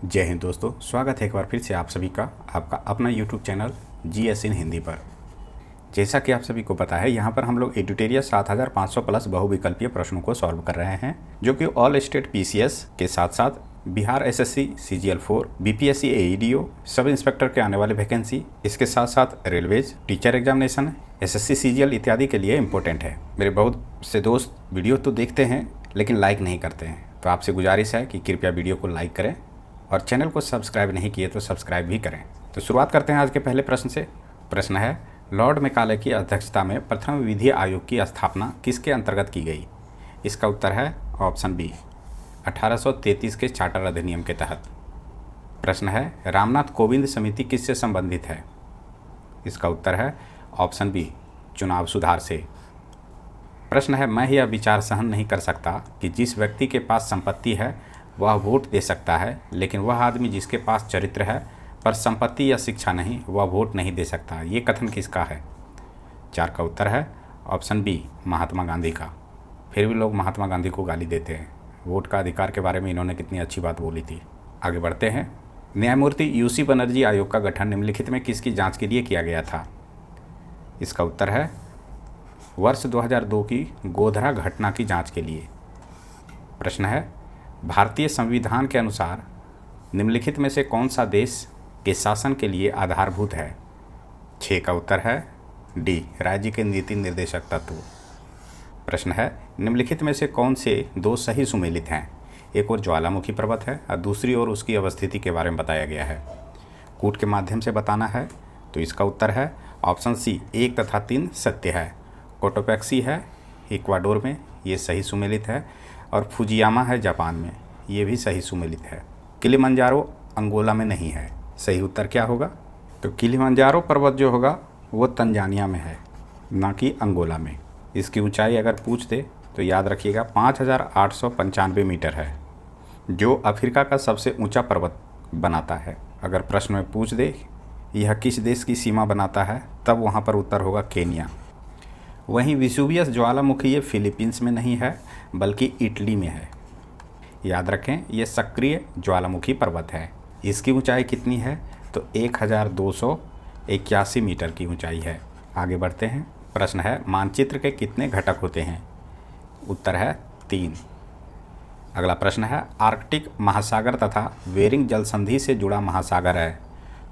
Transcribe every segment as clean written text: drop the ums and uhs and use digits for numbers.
जय हिंद दोस्तों, स्वागत है एक बार फिर से आप सभी का आपका अपना YouTube चैनल GS इन हिंदी पर। जैसा कि आप सभी को पता है, यहाँ पर हम लोग एडुटेरिया 7500 प्लस बहुविकल्पीय प्रश्नों को सॉल्व कर रहे हैं, जो कि ऑल स्टेट PCS के साथ साथ Bihar SSC CGL4, BPSC AEDO, sub inspector के आने वाले वैकेंसी, इसके साथ साथ railways, teacher examination, SSC CGL इत्यादि के लिए इम्पोर्टेंट है। मेरे बहुत से दोस्त वीडियो तो देखते हैं लेकिन लाइक नहीं करते हैं, तो आपसे गुजारिश है कि कृपया वीडियो को लाइक करें और चैनल को सब्सक्राइब नहीं किए तो सब्सक्राइब भी करें। तो शुरुआत करते हैं आज के पहले प्रश्न से। प्रश्न है, लॉर्ड मैकाले की अध्यक्षता में प्रथम विधि आयोग की स्थापना किसके अंतर्गत की गई? इसका उत्तर है ऑप्शन बी, 1833 के चार्टर अधिनियम के तहत। प्रश्न है, रामनाथ कोविंद समिति किससे संबंधित है? इसका उत्तर है ऑप्शन बी, चुनाव सुधार से। प्रश्न है, मैं यह विचार सहन नहीं कर सकता कि जिस व्यक्ति के पास संपत्ति है वह वोट दे सकता है, लेकिन वह आदमी जिसके पास चरित्र है पर संपत्ति या शिक्षा नहीं, वह वोट नहीं दे सकता। ये कथन किसका है? 4 का उत्तर है ऑप्शन बी, महात्मा गांधी का। फिर भी लोग महात्मा गांधी को गाली देते हैं। वोट का अधिकार के बारे में इन्होंने कितनी अच्छी बात बोली थी। आगे बढ़ते हैं। न्यायमूर्ति UC बनर्जी आयोग का गठन निम्नलिखित में किसकी जाँच के लिए किया गया था? इसका उत्तर है वर्ष 2002 की गोधरा घटना की जाँच के लिए। प्रश्न है, भारतीय संविधान के अनुसार निम्नलिखित में से कौन सा देश के शासन के लिए आधारभूत है? 6 का उत्तर है डी, राज्य के नीति निर्देशक तत्व। प्रश्न है, निम्नलिखित में से कौन से 2 सही सुमेलित हैं? एक और ज्वालामुखी पर्वत है और दूसरी ओर उसकी अवस्थिति के बारे में बताया गया है। कूट के माध्यम से बताना है, तो इसका उत्तर है ऑप्शन सी, 1 तथा 3 सत्य है। कोटोपैक्सी है इक्वाडोर में, ये सही सुमेलित है, और फुजियामा है जापान में, ये भी सही सुमेलित है। किलिमंजारो अंगोला में नहीं है। सही उत्तर क्या होगा? तो किलिमंजारो पर्वत जो होगा वो तंजानिया में है, ना कि अंगोला में। इसकी ऊंचाई अगर पूछ दे तो याद रखिएगा 5895 मीटर है, जो अफ्रीका का सबसे ऊंचा पर्वत बनाता है। अगर प्रश्न में पूछ दे यह किस देश की सीमा बनाता है, तब वहाँ पर उत्तर होगा केनिया। वहीं विसुवियस ज्वालामुखी ये फिलीपींस में नहीं है बल्कि इटली में है। याद रखें, ये सक्रिय ज्वालामुखी पर्वत है। इसकी ऊंचाई कितनी है? तो 1281 मीटर की ऊंचाई है। आगे बढ़ते हैं। प्रश्न है, मानचित्र के कितने घटक होते हैं? उत्तर है 3। अगला प्रश्न है, आर्कटिक महासागर तथा बेरिंग जल संधि से जुड़ा महासागर है।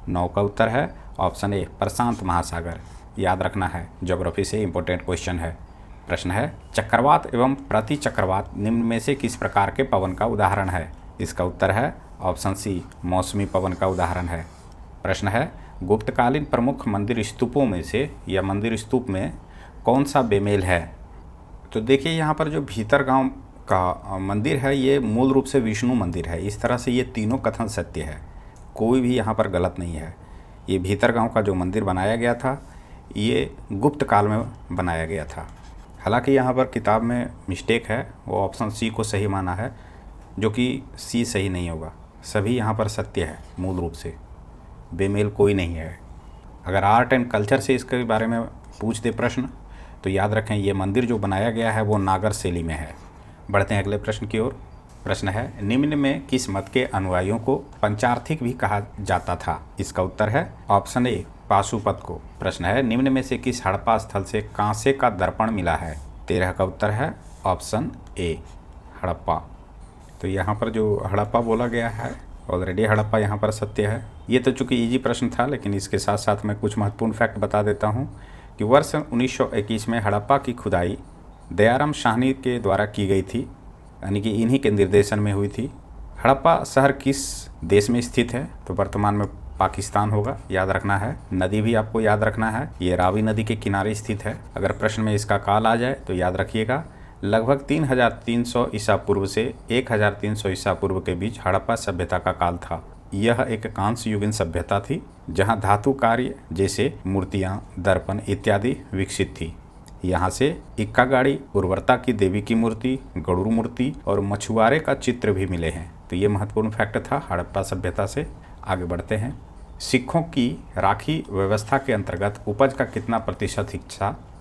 9 का उत्तर है ऑप्शन ए, प्रशांत महासागर। याद रखना है, ज्योग्राफी से इंपॉर्टेंट क्वेश्चन है। प्रश्न है, चक्रवात एवं प्रति चक्रवात निम्न में से किस प्रकार के पवन का उदाहरण है? इसका उत्तर है ऑप्शन सी, मौसमी पवन का उदाहरण है। प्रश्न है, गुप्तकालीन प्रमुख मंदिर स्तूपों में से या मंदिर स्तूप में कौन सा बेमेल है? तो देखिए, यहाँ पर जो भीतर गांव का मंदिर है ये मूल रूप से विष्णु मंदिर है। इस तरह से ये तीनों कथन सत्य है, कोई भी यहाँ पर गलत नहीं है। ये भीतर गांव का जो मंदिर बनाया गया था ये गुप्त काल में बनाया गया था। हालांकि यहाँ पर किताब में मिस्टेक है, वो ऑप्शन सी को सही माना है, जो कि सी सही नहीं होगा। सभी यहाँ पर सत्य है, मूल रूप से बेमेल कोई नहीं है। अगर आर्ट एंड कल्चर से इसके बारे में पूछ दे प्रश्न, तो याद रखें ये मंदिर जो बनाया गया है वो नागर शैली में है। बढ़ते हैं अगले प्रश्न की ओर। प्रश्न है, निम्न में किस मत के अनुयायियों को पंचार्थिक भी कहा जाता था? इसका उत्तर है ऑप्शन ए, पाशुपत को। प्रश्न है, निम्न में से किस हड़प्पा स्थल से कांसे का दर्पण मिला है? 13 का उत्तर है ऑप्शन ए, हड़प्पा। तो यहाँ पर जो हड़प्पा बोला गया है, ऑलरेडी हड़प्पा यहाँ पर सत्य है। ये तो चूँकि इजी प्रश्न था, लेकिन इसके साथ साथ मैं कुछ महत्वपूर्ण फैक्ट बता देता हूँ कि वर्ष 1921 में हड़प्पा की खुदाई दयाराम साहनी के द्वारा की गई थी, यानी कि इन्हीं के निर्देशन में हुई थी। हड़प्पा शहर किस देश में स्थित है? तो वर्तमान में पाकिस्तान होगा, याद रखना है। नदी भी आपको याद रखना है, ये रावी नदी के किनारे स्थित है। अगर प्रश्न में इसका काल आ जाए तो याद रखिएगा, लगभग 3300 ईसा पूर्व से 1300 ईसा पूर्व के बीच हड़प्पा सभ्यता का काल था। यह एक कांस्य युगीन सभ्यता थी जहां धातु कार्य जैसे मूर्तियां, दर्पण इत्यादि विकसित थी। यहाँ से इक्का गाड़ी, उर्वरता की देवी की मूर्ति, गरुड़ मूर्ति और मछुआरे का चित्र भी मिले हैं। तो ये महत्वपूर्ण फैक्ट था हड़प्पा सभ्यता से। आगे बढ़ते हैं। सिखों की राखी व्यवस्था के अंतर्गत उपज का कितना प्रतिशत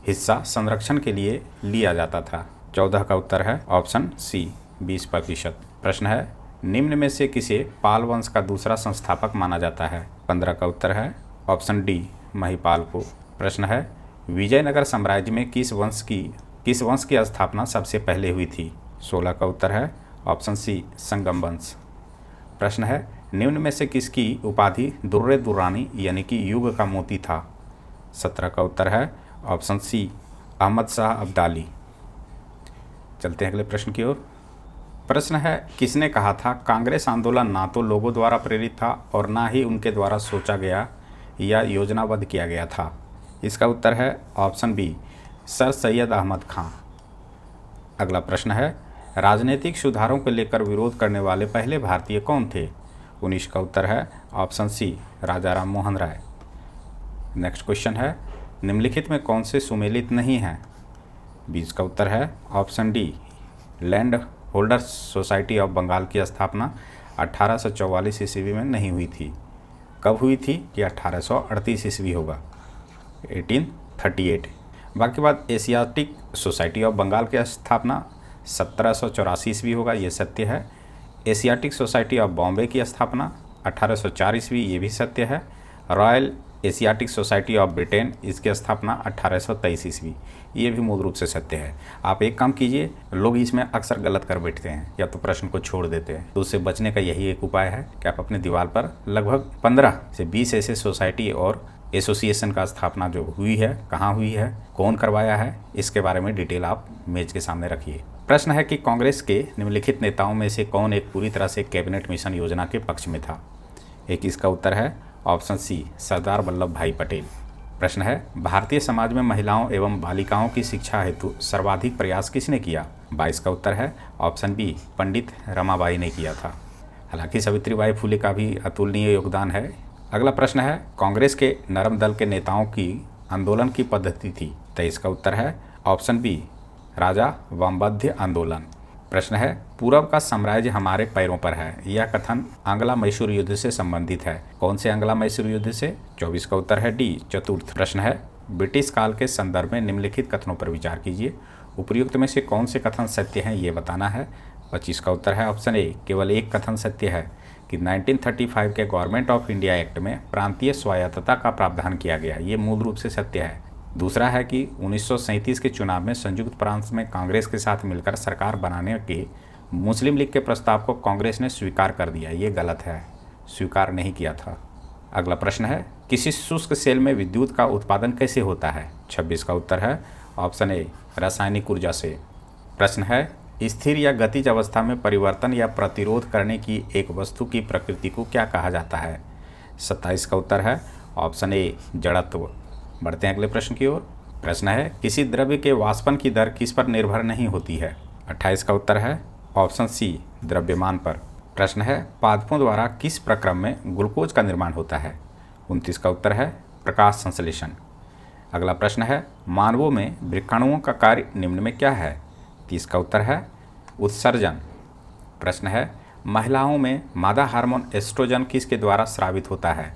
हिस्सा संरक्षण के लिए लिया जाता था? 14 का उत्तर है ऑप्शन सी, 20%। प्रश्न है, निम्न में से किसे पाल वंश का दूसरा संस्थापक माना जाता है? 15 का उत्तर है ऑप्शन डी महिपाल को। प्रश्न है विजयनगर साम्राज्य में किस वंश की स्थापना सबसे पहले हुई थी? 16 का उत्तर है ऑप्शन सी संगम वंश। प्रश्न है निम्न में से किसकी उपाधि दुर्रे दुर्रानी यानी कि युग का मोती था? 17 का उत्तर है ऑप्शन सी अहमद शाह अब्दाली। चलते हैं अगले प्रश्न की ओर। प्रश्न है किसने कहा था कांग्रेस आंदोलन ना तो लोगों द्वारा प्रेरित था और ना ही उनके द्वारा सोचा गया या योजनाबद्ध किया गया था? इसका उत्तर है option B sir Syed Ahmed Khan. अगला प्रश्न है राजनीतिक सुधारों को लेकर विरोध करने वाले पहले भारतीय कौन थे? 19 का उत्तर है ऑप्शन सी राजा राम मोहन राय। नेक्स्ट क्वेश्चन है निम्नलिखित में कौन से सुमेलित नहीं हैं? 20 का उत्तर है option D land holders society of Bengal की स्थापना 1844 ईस्वी में नहीं हुई थी। कब हुई थी? कि 1838 ईस्वी होगा, 1838। बाकी बात एशियाटिक सोसाइटी ऑफ बंगाल की स्थापना 1784 ईस्वी होगा, ये सत्य है। एशियाटिक सोसाइटी ऑफ बॉम्बे की स्थापना 1804 ईस्वी, ये भी सत्य है। Royal Asiatic society of Britain, इसकी स्थापना 1823 ईस्वी, ये भी मूल रूप से सत्य है। आप एक काम कीजिए, लोग इसमें अक्सर गलत कर बैठते हैं या तो प्रश्न को छोड़ देते हैं, तो उससे बचने का यही एक उपाय है कि आप अपने दीवार पर लगभग 15 से 20 ऐसे सोसाइटी और एसोसिएशन का स्थापना जो हुई है, कहाँ हुई है, कौन करवाया है, इसके बारे में डिटेल आप मेज के सामने रखिए। प्रश्न है कि कांग्रेस के निम्नलिखित नेताओं में से कौन एक पूरी तरह से कैबिनेट मिशन योजना के पक्ष में था? एक इसका उत्तर है ऑप्शन सी सरदार वल्लभ भाई पटेल। प्रश्न है भारतीय समाज में महिलाओं एवं बालिकाओं की शिक्षा हेतु सर्वाधिक प्रयास किसने किया? 22 का उत्तर है ऑप्शन बी पंडित रमाबाई ने किया था। हालांकि सावित्रीबाई फुले का भी अतुलनीय योगदान है। अगला प्रश्न है कांग्रेस के नरम दल के नेताओं की आंदोलन की पद्धति थी? 23 का उत्तर है ऑप्शन बी राजा वामबद्ध आंदोलन। प्रश्न है पूरब का साम्राज्य हमारे पैरों पर है, यह कथन आंग्ला मैसूर युद्ध से संबंधित है। कौन से आंग्ला मैसूर युद्ध से? 24 का उत्तर है डी चतुर्थ। प्रश्न है ब्रिटिश काल के संदर्भ में निम्नलिखित कथनों पर विचार कीजिए, उपयुक्त में से कौन से कथन सत्य हैं ये बताना है। 25 का उत्तर है ऑप्शन ए केवल एक कथन सत्य है कि 1935 के गवर्नमेंट ऑफ इंडिया एक्ट में प्रांतीय स्वायत्तता का प्रावधान किया गया, ये मूल रूप से सत्य है। दूसरा है कि 1937 के चुनाव में संयुक्त प्रांत में कांग्रेस के साथ मिलकर सरकार बनाने के मुस्लिम लीग के प्रस्ताव को कांग्रेस ने स्वीकार कर दिया, ये गलत है, स्वीकार नहीं किया था। अगला प्रश्न है किसी शुष्क सेल में विद्युत का उत्पादन कैसे होता है? 26 का उत्तर है ऑप्शन ए रासायनिक ऊर्जा से। प्रश्न है स्थिर या गतिज अवस्था में परिवर्तन या प्रतिरोध करने की एक वस्तु की प्रकृति को क्या कहा जाता है? 27 का उत्तर है ऑप्शन ए जड़त्व। बढ़ते हैं अगले प्रश्न की ओर। प्रश्न है किसी द्रव्य के वाष्पन की दर किस पर निर्भर नहीं होती है? 28 का उत्तर है ऑप्शन सी द्रव्यमान पर। प्रश्न है पादपों द्वारा किस प्रक्रम में ग्लूकोज का निर्माण होता है? 29 का उत्तर है प्रकाश संश्लेषण। अगला प्रश्न है मानवों में वृक्काणुओं का कार्य निम्न में क्या है? 30 का उत्तर है उत्सर्जन। प्रश्न है महिलाओं में मादा हार्मोन एस्ट्रोजन किसके द्वारा स्रावित होता है?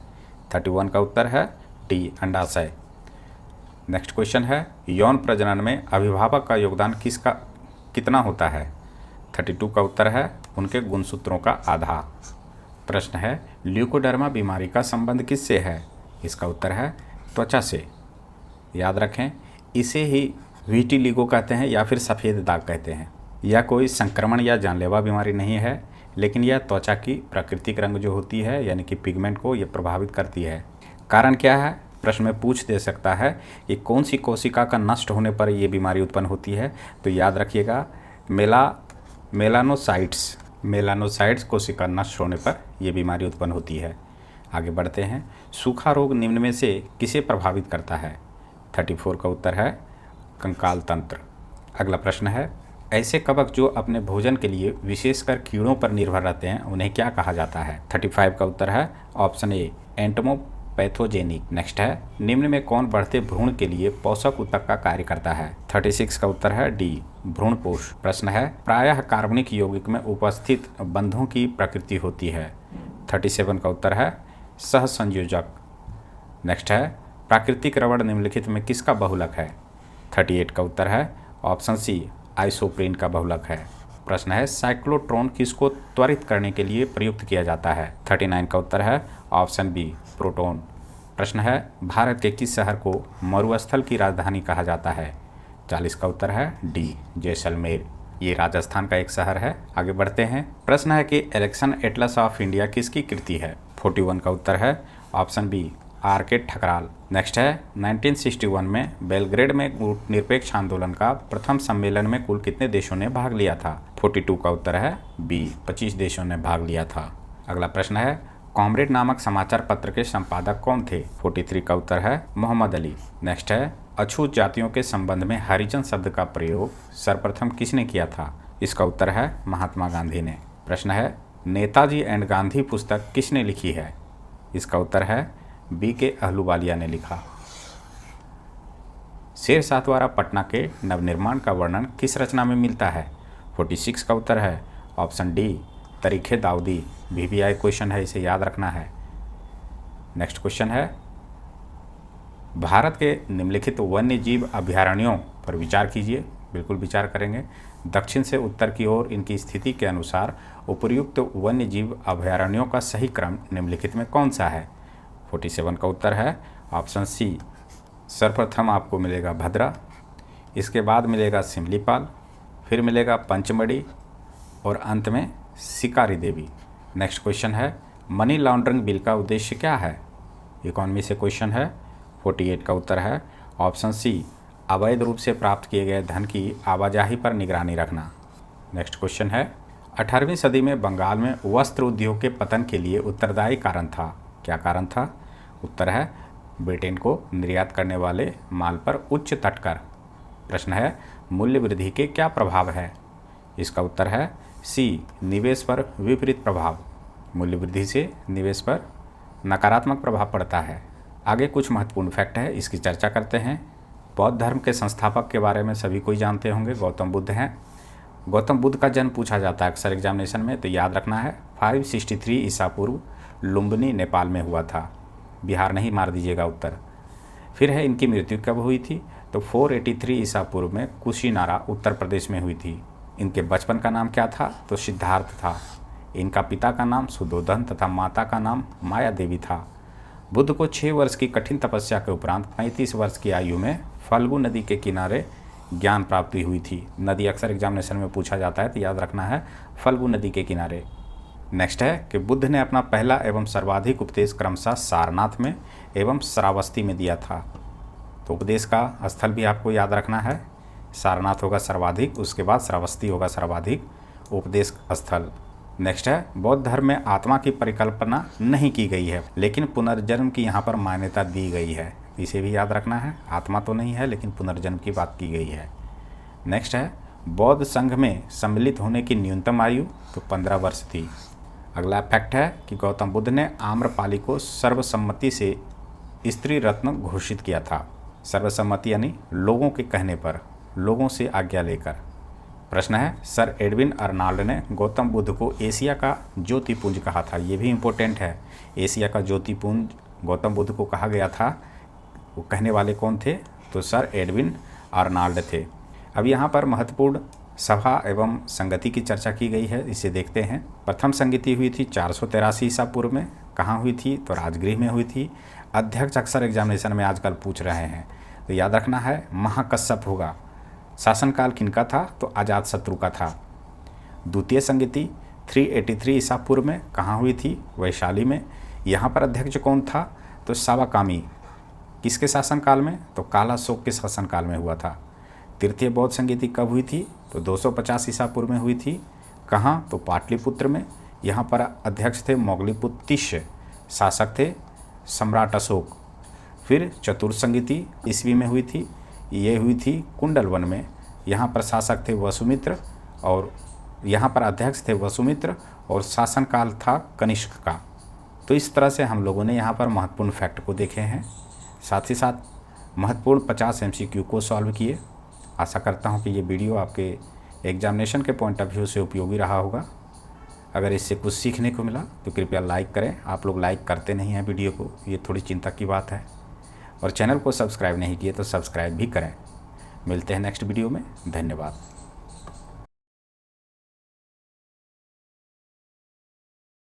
31 का उत्तर है डी अंडाशय। नेक्स्ट क्वेश्चन है यौन प्रजनन में अभिभावक का योगदान कितना होता है? 32 का उत्तर है उनके गुणसूत्रों का आधा। प्रश्न है ल्यूकोडर्मा बीमारी का संबंध किससे है? इसका उत्तर है त्वचा से। याद रखें इसे ही विटिलिगो कहते हैं या फिर सफ़ेद दाग कहते हैं। यह कोई संक्रमण या जानलेवा बीमारी नहीं है, लेकिन यह त्वचा की प्राकृतिक रंग जो होती है यानी कि पिगमेंट को यह प्रभावित करती है। कारण क्या है? प्रश्न में पूछ दे सकता है कि कौन सी कोशिका का नष्ट होने पर यह बीमारी उत्पन्न होती है, तो याद रखिएगा मेलानोसाइट्स कोशिका नष्ट होने पर यह बीमारी उत्पन्न होती है। आगे बढ़ते हैं सूखा रोग निम्न में से किसे प्रभावित करता है? 34 का उत्तर है कंकाल तंत्र। अगला प्रश्न है ऐसे कवक जो अपने भोजन के लिए विशेषकर कीड़ों पर निर्भर रहते हैं उन्हें क्या कहा जाता है? 35 का उत्तर है ऑप्शन ए एंटोमोपैथोजेनिक। नेक्स्ट है निम्न में कौन बढ़ते भ्रूण के लिए पोषक ऊतक का कार्य करता है? 36 का उत्तर है डी भ्रूणपोष। प्रश्न है प्रायः कार्बनिक यौगिक में उपस्थित बंधों की प्रकृति होती है? 37 का उत्तर है सहसंयोजक। नेक्स्ट है प्राकृतिक रबड़ निम्नलिखित में किसका बहुलक है? 38 का उत्तर है ऑप्शन सी आइसोप्रीन का बहुलक है। प्रश्न है साइक्लोट्रॉन किसको त्वरित करने के लिए प्रयुक्त किया जाता है? 39 का उत्तर है ऑप्शन बी प्रोटॉन। प्रश्न है भारत के किस शहर को मरुस्थल की राजधानी कहा जाता है? 40 का उत्तर है डी जैसलमेर। ये राजस्थान का एक शहर है। आगे बढ़ते हैं। प्रश्न है कि इलेक्शन एटलस ऑफ इंडिया किसकी कृति है? 41 का उत्तर है ऑप्शन बी आर के ठकराल। नेक्स्ट है 1961 में बेलग्रेड में निरपेक्ष आंदोलन का प्रथम सम्मेलन में कुल कितने देशों ने भाग लिया था? 42 का उत्तर है बी 25 देशों ने भाग लिया था। अगला प्रश्न है कॉमरेड नामक समाचार पत्र के संपादक कौन थे? 43 का उत्तर है मोहम्मद अली। नेक्स्ट है अछूत जातियों के संबंध में हरिजन शब्द का प्रयोग सर्वप्रथम किसने किया था? इसका उत्तर है महात्मा गांधी ने। प्रश्न है नेताजी एंड गांधी पुस्तक किसने लिखी है? इसका उत्तर है बी के अहलूवालिया ने लिखा। शेरशाह द्वारा पटना के नवनिर्माण का वर्णन किस रचना में मिलता है? 46 का उत्तर है option D Tarikh-e Daudi. VVI question है, इसे याद रखना है। नेक्स्ट क्वेश्चन है भारत के निम्नलिखित वन्य जीव अभयारण्यों पर विचार कीजिए। बिल्कुल विचार करेंगे। दक्षिण से उत्तर की ओर इनकी स्थिति के अनुसार उपर्युक्त वन्य जीव अभयारण्यों का सही क्रम निम्नलिखित में कौन सा है? 47 का उत्तर है ऑप्शन सी। सर्वप्रथम आपको मिलेगा भद्रा, इसके बाद मिलेगा सिमलीपाल, फिर मिलेगा पंचमढ़ी और अंत में शिकारी देवी। नेक्स्ट क्वेश्चन है मनी लॉन्ड्रिंग बिल का उद्देश्य क्या है? इकोनॉमी से क्वेश्चन है। 48 का उत्तर है ऑप्शन सी अवैध रूप से प्राप्त किए गए धन की आवाजाही पर निगरानी रखना। नेक्स्ट क्वेश्चन है 18वीं सदी में बंगाल में वस्त्र उद्योग के पतन के लिए उत्तरदायी कारण था। क्या कारण था? उत्तर है ब्रिटेन को निर्यात करने वाले माल पर उच्च तटकर। प्रश्न है मूल्य वृद्धि के क्या प्रभाव है? इसका उत्तर है सी निवेश पर विपरीत प्रभाव। मूल्य वृद्धि से निवेश पर नकारात्मक प्रभाव पड़ता है। आगे कुछ महत्वपूर्ण फैक्ट है, इसकी चर्चा करते हैं। बौद्ध धर्म के संस्थापक के बारे में सभी कोई जानते होंगे, गौतम बुद्ध हैं। गौतम बुद्ध का जन्म पूछा जाता है अक्सर एग्जामिनेशन में, तो याद रखना है 563 ईसा पूर्व लुम्बिनी नेपाल में हुआ था। बिहार नहीं मार दीजिएगा उत्तर। फिर है इनकी मृत्यु कब हुई थी? तो 483 ईसा पूर्व में कुशीनारा उत्तर प्रदेश में हुई थी। इनके बचपन का नाम क्या था? तो सिद्धार्थ था। इनका पिता का नाम सुदोधन तथा माता का नाम माया देवी था। बुद्ध को 6 वर्ष की कठिन तपस्या के उपरांत 35 वर्ष की आयु में फल्गु नदी के किनारे ज्ञान प्राप्ति हुई थी। नदी अक्सर एग्जामिनेशन में पूछा जाता है, तो याद रखना है फल्गु नदी के किनारे। नेक्स्ट है कि बुद्ध ने अपना पहला एवं सर्वाधिक उपदेश क्रमशः सारनाथ में एवं श्रावस्ती में दिया था। तो उपदेश का स्थल भी आपको याद रखना है। सारनाथ होगा सर्वाधिक, उसके बाद श्रावस्ती होगा सर्वाधिक उपदेश स्थल। नेक्स्ट है बौद्ध धर्म में आत्मा की परिकल्पना नहीं की गई है, लेकिन पुनर्जन्म की यहाँ पर मान्यता दी गई है। इसे भी याद रखना है। आत्मा तो नहीं है, लेकिन पुनर्जन्म की बात की गई है। नेक्स्ट है बौद्ध संघ में सम्मिलित होने की न्यूनतम आयु तो 15 वर्ष थी। अगला फैक्ट है कि गौतम बुद्ध ने आम्रपाली को सर्वसम्मति से स्त्री रत्न घोषित किया था। सर्वसम्मति यानी लोगों के कहने पर, लोगों से आज्ञा लेकर। प्रश्न है सर एडविन अर्नाल्ड ने गौतम बुद्ध को एशिया का ज्योतिपुंज कहा था। ये भी इम्पोर्टेंट है। एशिया का ज्योतिपुंज गौतम बुद्ध को कहा गया था। वो कहने वाले कौन थे? तो सर एडविन अर्नाल्ड थे। अब यहाँ पर महत्वपूर्ण सभा एवं संगति की चर्चा की गई है, इसे देखते हैं। प्रथम संगति हुई थी 483 ईसा पूर्व में। कहाँ हुई थी? तो राजगृह में हुई थी। अध्यक्ष अक्सर एग्जामिनेशन में आजकल पूछ रहे हैं, तो याद रखना है महाकश्यप होगा। शासनकाल किनका था? तो अजातशत्रु का था। द्वितीय संगति 383 ईसा पूर्व में कहाँ हुई थी? वैशाली में। यहाँ पर अध्यक्ष कौन था? तो सावाकामी। किसके शासनकाल में? तो कालाशोक के शासनकाल में हुआ था। तृतीय बौद्ध संगति कब हुई थी? तो 250 ईसा पूर्व में हुई थी। कहाँ? तो पाटलिपुत्र में। यहाँ पर अध्यक्ष थे मोगलीपुत्र तिष्य, शासक थे सम्राट अशोक। फिर चतुर्थ संगति ईस्वी में हुई थी। ये हुई थी कुंडलवन में। यहाँ पर शासक थे वसुमित्र और यहाँ पर अध्यक्ष थे वसुमित्र और शासनकाल था कनिष्क का। तो इस तरह से हम लोगों ने यहाँ पर महत्वपूर्ण फैक्ट को देखे हैं, साथ ही साथ महत्वपूर्ण 50 MCQ को सॉल्व किए। आशा करता हूँ कि ये वीडियो आपके एग्जामिनेशन के पॉइंट ऑफ व्यू से उपयोगी रहा होगा। अगर इससे कुछ सीखने को मिला तो कृपया लाइक करें। आप लोग लाइक करते नहीं हैं वीडियो को, ये थोड़ी चिंता की बात है। और चैनल को सब्सक्राइब नहीं किए तो सब्सक्राइब भी करें। मिलते हैं नेक्स्ट वीडियो में। धन्यवाद।